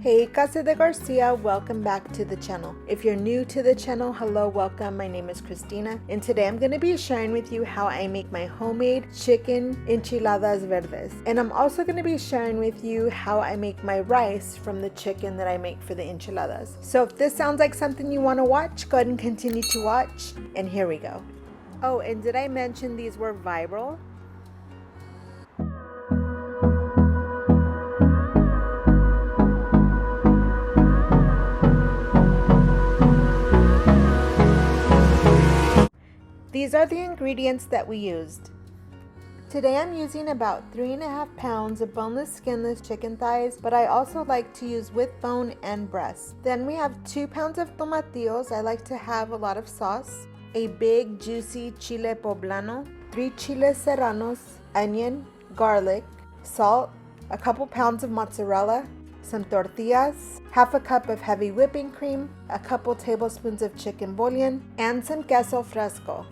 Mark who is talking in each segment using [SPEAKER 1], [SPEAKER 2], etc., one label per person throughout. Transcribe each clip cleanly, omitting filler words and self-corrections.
[SPEAKER 1] Hey Casa de Garcia, welcome back to the channel. If you're new to the channel, hello, welcome. My name is Christina, and today I'm going to be sharing with you how I make my homemade chicken enchiladas verdes. And I'm also going to be sharing with you how I make my rice from the chicken that I make for the enchiladas. So if this sounds like something you want to watch, go ahead and continue to watch, and here we go. Oh, and did I mention these were viral? These are the ingredients that we used. Today I'm using about 3.5 pounds of boneless, skinless chicken thighs, but I also like to use with bone and breast. Then we have 2 pounds of tomatillos. I like to have a lot of sauce. A big juicy chile poblano, 3 chiles serranos, onion, garlic, salt, a couple pounds of mozzarella, some tortillas, half a cup of heavy whipping cream, a couple tablespoons of chicken bouillon, and some queso fresco.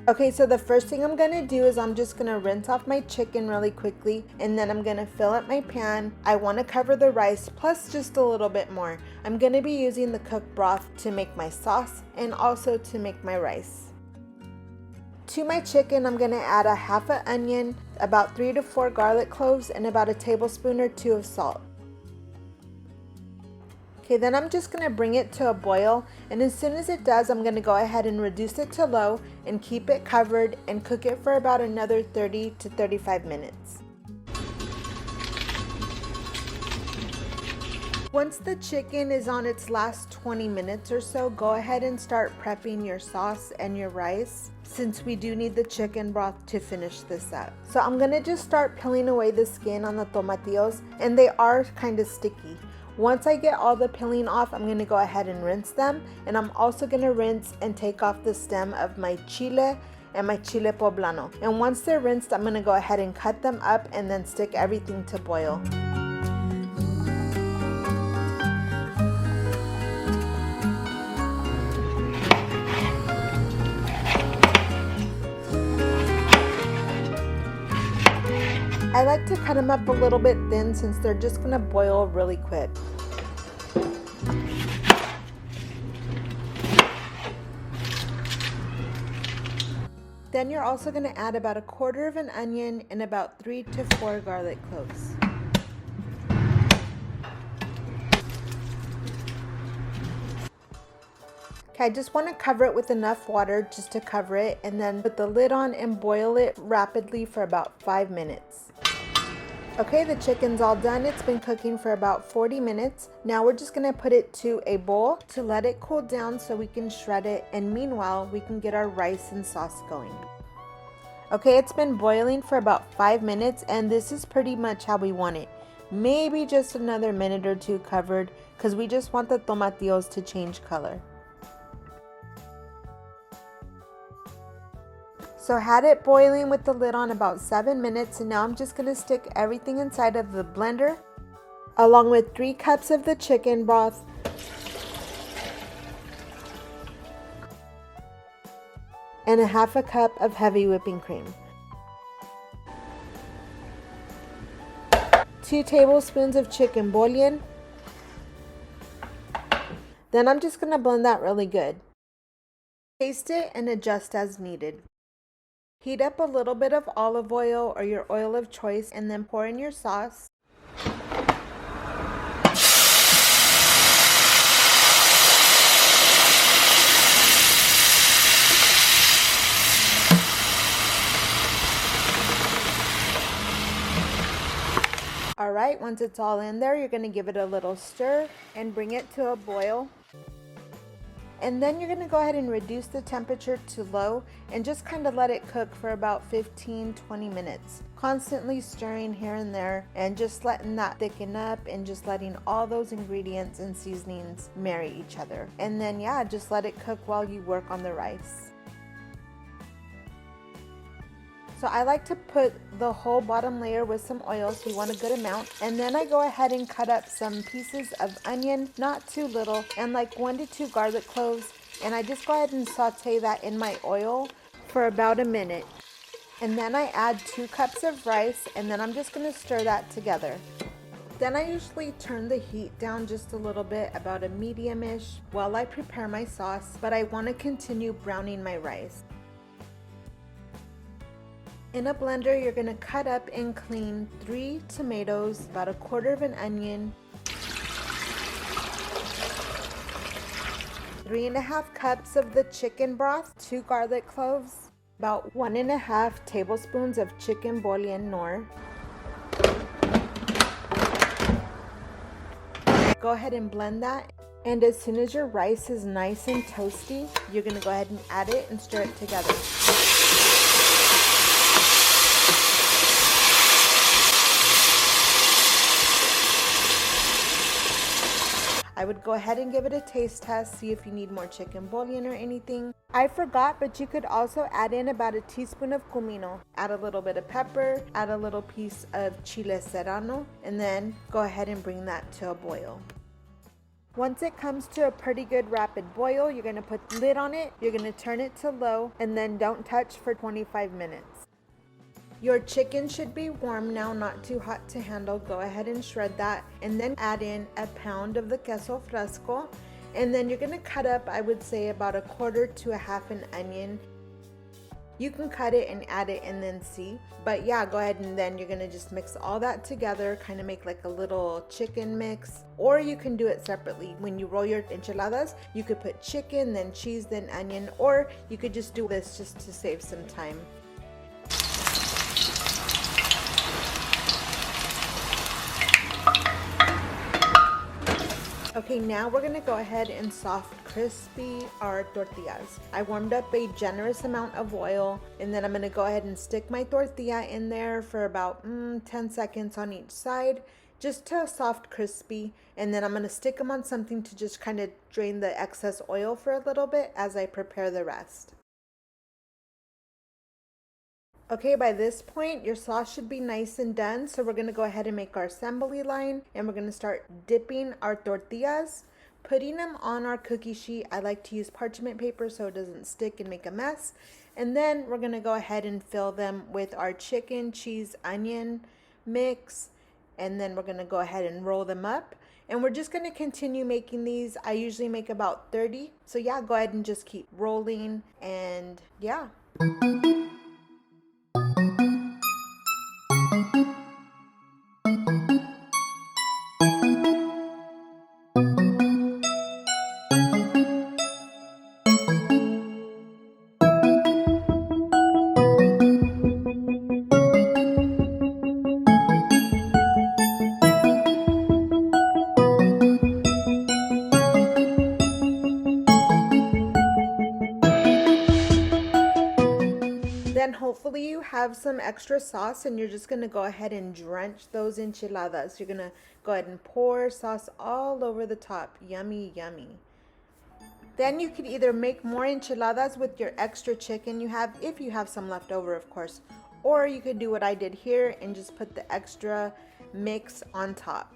[SPEAKER 1] Okay, so the first thing I'm gonna do is I'm just gonna rinse off my chicken really quickly, and then I'm gonna fill up my pan. I wanna cover the rice plus just a little bit more. I'm gonna be using the cooked broth to make my sauce and also to make my rice. To my chicken, I'm gonna add a half an onion, about 3 to 4 garlic cloves, and about a tablespoon or 2 of salt. Okay, then I'm just gonna bring it to a boil, and as soon as it does, I'm gonna go ahead and reduce it to low and keep it covered and cook it for about another 30 to 35 minutes. Once the chicken is on its last 20 minutes or so, go ahead and start prepping your sauce and your rice, since we do need the chicken broth to finish this up. So I'm gonna just start peeling away the skin on the tomatillos, and they are kind of sticky. Once I get all the peeling off, I'm going to go ahead and rinse them, and I'm also going to rinse and take off the stem of my chile and my chile poblano. And once they're rinsed, I'm going to go ahead and cut them up and then stick everything to boil. I like to cut them up a little bit thin since they're just going to boil really quick. Then you're also going to add about 1/4 of an onion and about 3 to 4 garlic cloves. Okay, I just want to cover it with enough water just to cover it, and then put the lid on and boil it rapidly for about 5 minutes. Okay, the chicken's all done. It's been cooking for about 40 minutes. Now we're just gonna put it to a bowl to let it cool down so we can shred it, and meanwhile we can get our rice and sauce going. Okay, it's been boiling for about 5 minutes, and this is pretty much how we want it. Maybe just another minute or two covered, because we just want the tomatillos to change color. So I had it boiling with the lid on about 7 minutes, and now I'm just going to stick everything inside of the blender, along with 3 cups of the chicken broth, and a half a cup of heavy whipping cream, 2 tablespoons of chicken bouillon. Then I'm just going to blend that really good. Taste it and adjust as needed. Heat up a little bit of olive oil or your oil of choice, and then pour in your sauce. Alright, once it's all in there, you're going to give it a little stir and bring it to a boil. And then you're going to go ahead and reduce the temperature to low and just kind of let it cook for about 15-20 minutes. Constantly stirring here and there and just letting that thicken up and just letting all those ingredients and seasonings marry each other. And then yeah, just let it cook while you work on the rice. So I like to put the whole bottom layer with some oil, so you want a good amount. And then I go ahead and cut up some pieces of onion, not too little, and like 1 to 2 garlic cloves. And I just go ahead and saute that in my oil for about a minute. And then I add 2 cups of rice, and then I'm just going to stir that together. Then I usually turn the heat down just a little bit, about a medium-ish, while I prepare my sauce, but I want to continue browning my rice. In a blender, you're going to cut up and clean 3 tomatoes, about 1/4 of an onion, 3½ cups of the chicken broth, 2 garlic cloves, about 1½ tablespoons of chicken bouillon nor. Go ahead and blend that, and as soon as your rice is nice and toasty, you're going to go ahead and add it and stir it together. I would go ahead and give it a taste test, see if you need more chicken bouillon or anything. I forgot, but you could also add in about a teaspoon of comino. Add a little bit of pepper, add a little piece of chile serrano, and then go ahead and bring that to a boil. Once it comes to a pretty good rapid boil, you're going to put the lid on it, you're going to turn it to low, and then don't touch for 25 minutes. Your chicken should be warm now, not too hot to handle. Go ahead and shred that, and then add in a pound of the queso fresco, and then you're going to cut up, I would say, about 1/4 to 1/2 an onion. You can cut it and add it and then see, but yeah, go ahead and then you're going to just mix all that together, kind of make like a little chicken mix, or you can do it separately. When you roll your enchiladas, you could put chicken, then cheese, then onion, or you could just do this just to save some time. Okay, now we're gonna go ahead and soft crispy our tortillas. I warmed up a generous amount of oil, and then I'm gonna go ahead and stick my tortilla in there for about 10 seconds on each side, just to soft crispy, and then I'm gonna stick them on something to just kind of drain the excess oil for a little bit as I prepare the rest. Okay, by this point, your sauce should be nice and done. So we're going to go ahead and make our assembly line, and we're going to start dipping our tortillas, putting them on our cookie sheet. I like to use parchment paper so it doesn't stick and make a mess. And then we're going to go ahead and fill them with our chicken, cheese, onion mix. And then we're going to go ahead and roll them up. And we're just going to continue making these. I usually make about 30. So yeah, go ahead and just keep rolling, and yeah. Then hopefully you have some extra sauce, and you're just going to go ahead and drench those enchiladas. You're going to go ahead and pour sauce all over the top. Yummy, yummy. Then you could either make more enchiladas with your extra chicken you have, if you have some left over, of course, or you could do what I did here and just put the extra mix on top.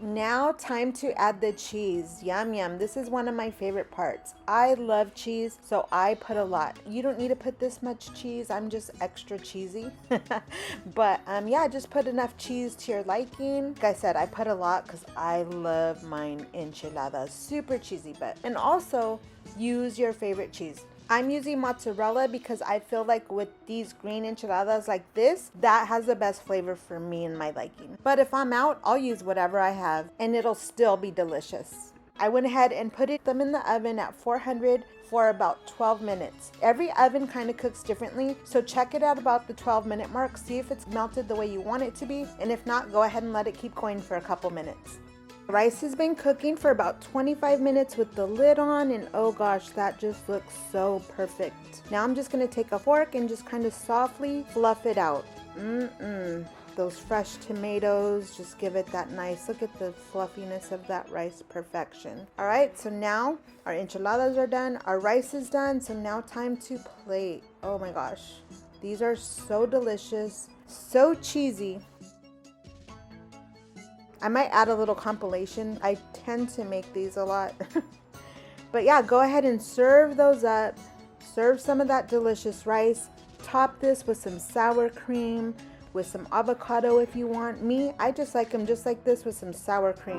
[SPEAKER 1] Now time to add the cheese. Yum yum. This is one of my favorite parts. I love cheese, so I put a lot. You don't need to put this much cheese. I'm just extra cheesy. But yeah, just put enough cheese to your liking. Like I said, I put a lot because I love mine enchiladas. Super cheesy, and also use your favorite cheese. I'm using mozzarella because I feel like with these green enchiladas like this, that has the best flavor for me and my liking. But if I'm out, I'll use whatever I have, and it'll still be delicious. I went ahead and put them in the oven at 400 for about 12 minutes. Every oven kind of cooks differently, so check it at about the 12-minute mark. See if it's melted the way you want it to be, and if not, go ahead and let it keep going for a couple minutes. Rice has been cooking for about 25 minutes with the lid on, and oh gosh, that just looks so perfect. Now I'm just going to take a fork and just kind of softly fluff it out. Those fresh tomatoes just give it that nice, look at the fluffiness of that rice, perfection. All right, so now our enchiladas are done, our rice is done, so now time to plate. Oh my gosh, these are so delicious, so cheesy. I might add a little compilation. I tend to make these a lot. But yeah, go ahead and serve those up. Serve some of that delicious rice. Top this with some sour cream, with some avocado if you want. Me, I just like them just like this with some sour cream.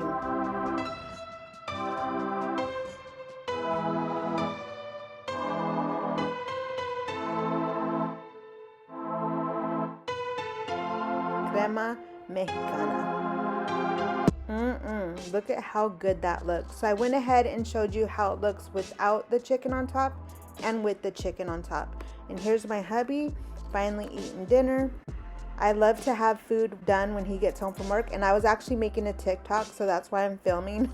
[SPEAKER 1] Crema mexicana. Look at how good that looks. So I went ahead and showed you how it looks without the chicken on top and with the chicken on top. And here's my hubby finally eating dinner. I love to have food done when he gets home from work, and I was actually making a TikTok, so that's why I'm filming.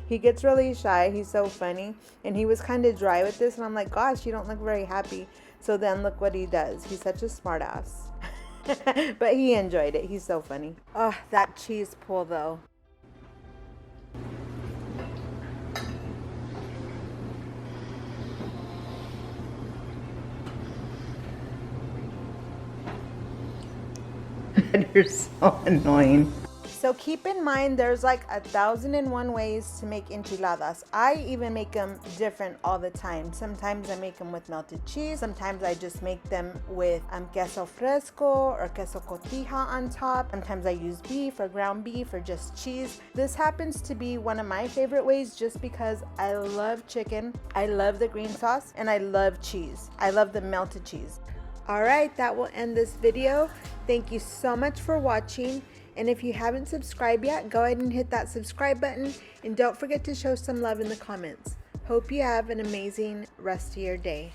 [SPEAKER 1] He gets really shy. He's so funny, and he was kind of dry with this, and I'm like, gosh, you don't look very happy. So then look what he does. He's such a smart ass. But he enjoyed it. He's so funny. Oh, that cheese pull though. You're so annoying. So keep in mind, there's like 1,001 ways to make enchiladas. I even make them different all the time. Sometimes I make them with melted cheese. Sometimes I just make them with queso fresco or queso cotija on top. Sometimes I use beef or ground beef or just cheese. This happens to be one of my favorite ways just because I love chicken, I love the green sauce, and I love cheese. I love the melted cheese. All right, that will end this video. Thank you so much for watching. And if you haven't subscribed yet, go ahead and hit that subscribe button. And don't forget to show some love in the comments. Hope you have an amazing rest of your day.